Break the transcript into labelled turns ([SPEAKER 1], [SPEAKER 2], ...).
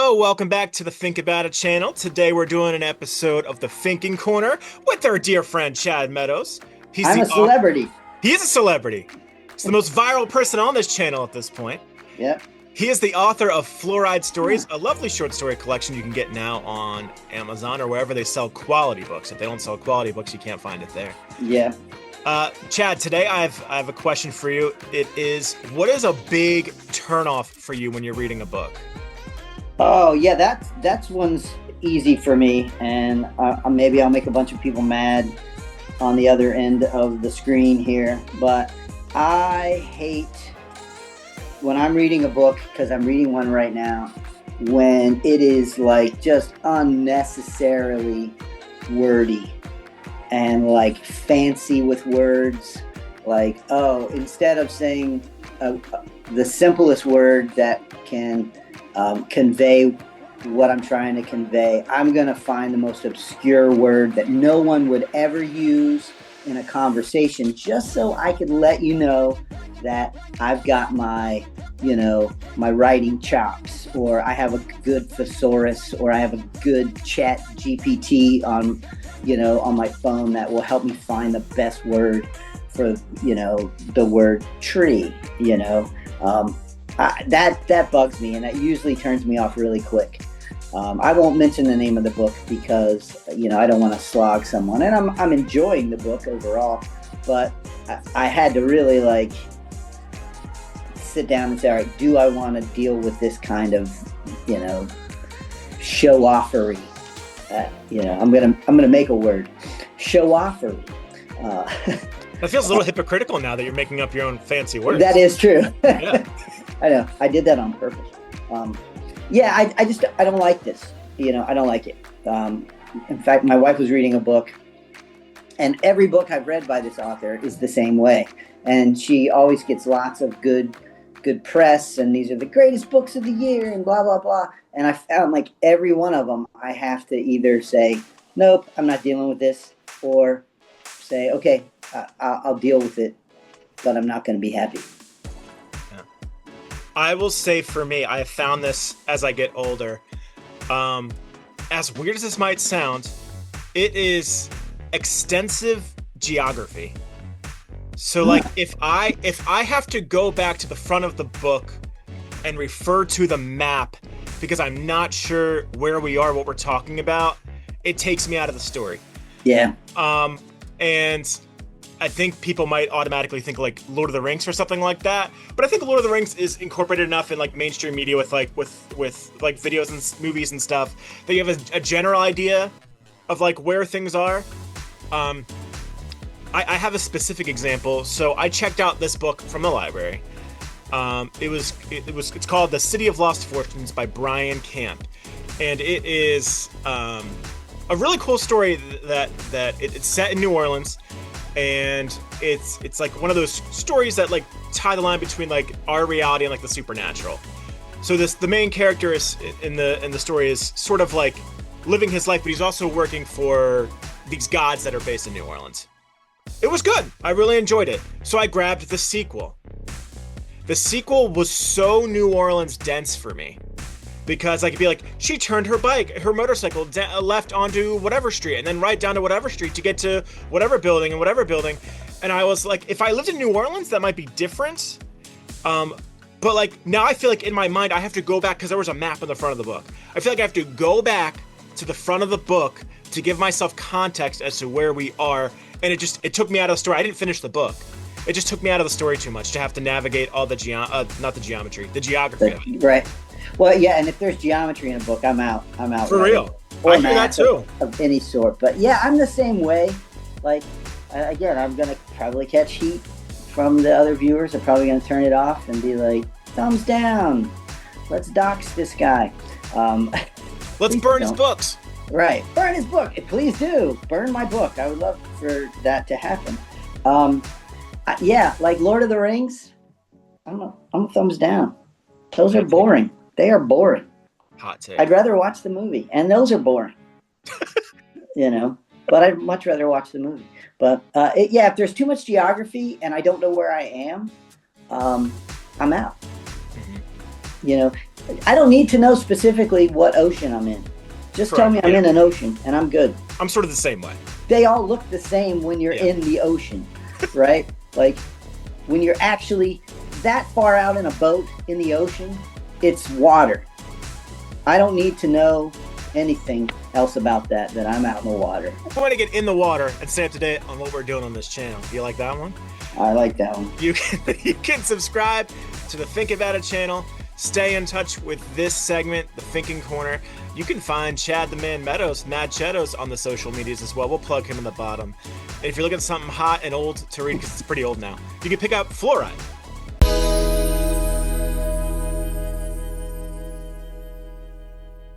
[SPEAKER 1] Hello, welcome back to the Think About It channel. Today we're doing an episode of the Fincke-ing Corner with our dear friend Chad Meadows.
[SPEAKER 2] I'm a celebrity.
[SPEAKER 1] He is a celebrity. He's the most viral person on this channel at this point.
[SPEAKER 2] Yep.
[SPEAKER 1] He is the author of Fluoride Stories, a lovely short story collection you can get now on Amazon or wherever they sell quality books. If they don't sell quality books, you can't find it there.
[SPEAKER 2] Yeah.
[SPEAKER 1] Chad, today I have a question for you. It is, what is a big turnoff for you when you're reading a book?
[SPEAKER 2] Oh yeah, that's one's easy for me, and maybe I'll make a bunch of people mad on the other end of the screen here, but I hate when I'm reading a book, because I'm reading one right now, when it is like just unnecessarily wordy and like fancy with words, like, oh, instead of saying the simplest word that can convey what I'm trying to convey, I'm going to find the most obscure word that no one would ever use in a conversation, just so I could let you know that I've got my writing chops, or I have a good thesaurus, or I have a good chat GPT on my phone that will help me find the best word for, the word tree, that bugs me, and that usually turns me off really quick. I won't mention the name of the book because, I don't want to slog someone, and I'm enjoying the book overall, but I had to really sit down and say, all right, do I want to deal with this kind of, show-offery? I'm gonna make a word, show-offery.
[SPEAKER 1] That feels a little hypocritical now that you're making up your own fancy words.
[SPEAKER 2] That is true.
[SPEAKER 1] Yeah.
[SPEAKER 2] I know. I did that on purpose. I don't like this. I don't like it. In fact, my wife was reading a book, and every book I've read by this author is the same way. And she always gets lots of good press, and these are the greatest books of the year, and blah, blah, blah. And I found like every one of them, I have to either say, nope, I'm not dealing with this, or say, okay, I'll deal with it, but I'm not going to be happy.
[SPEAKER 1] I will say for me, I have found this as I get older. As weird as this might sound, it is extensive geography. So like if I have to go back to the front of the book and refer to the map because I'm not sure where we are, what we're talking about, it takes me out of the story.
[SPEAKER 2] Yeah.
[SPEAKER 1] And I think people might automatically think like Lord of the Rings or something like that, but I think Lord of the Rings is incorporated enough in like mainstream media with videos and movies and stuff that you have a general idea of like where things are. I have a specific example. So I checked out this book from the library. It's called The City of Lost Fortunes by Bryan, and it is a really cool story that it's set in New Orleans. And it's like one of those stories that like tie the line between like our reality and like the supernatural. So the main character is in the story is sort of like living his life, but he's also working for these gods that are based in New Orleans. It was good. I really enjoyed it. So I grabbed the sequel. The sequel was so New Orleans dense for me. Because I could be like, she turned her motorcycle left onto whatever street, and then right down to whatever street to get to whatever building and whatever building. And I was like, if I lived in New Orleans, that might be different. But like now I feel like in my mind, I have to go back because there was a map in the front of the book. I feel like I have to go back to the front of the book to give myself context as to where we are. And it took me out of the story. I didn't finish the book. It just took me out of the story too much to have to navigate all the the geography.
[SPEAKER 2] Right. Well, yeah, and if there's geometry in a book, I'm out.
[SPEAKER 1] For real. I hear that too.
[SPEAKER 2] Of any sort. But yeah, I'm the same way. Like, again, I'm going to probably catch heat from the other viewers. I'm probably going to turn it off and be like, thumbs down. Let's dox this guy.
[SPEAKER 1] Let's burn his books.
[SPEAKER 2] Right. Burn his book. Please do. Burn my book. I would love for that to happen. Yeah, like Lord of the Rings, I'm a thumbs down. Those are boring. They are boring.
[SPEAKER 1] Hot take.
[SPEAKER 2] I'd rather watch the movie, and those are boring. But I'd much rather watch the movie. But if there's too much geography and I don't know where I am, I'm out. Mm-hmm. I don't need to know specifically what ocean I'm in. Just tell me I'm in an ocean and I'm good.
[SPEAKER 1] I'm sort of the same way.
[SPEAKER 2] They all look the same when you're in the ocean, right? Like when you're actually that far out in a boat in the ocean, it's water. I don't need to know anything else about that I'm out in the water.
[SPEAKER 1] I want to get in the water and stay up to date on what we're doing on this channel. Do you like that one?
[SPEAKER 2] I like that one.
[SPEAKER 1] You can subscribe to the Think About It channel. Stay in touch with this segment, the Fincke-ing Corner. You can find Chad the Man Meadows, Mad Cheetos, on the social medias as well. We'll plug him in the bottom. And if you're looking at something hot and old to read, because it's pretty old now, you can pick up Fluoride.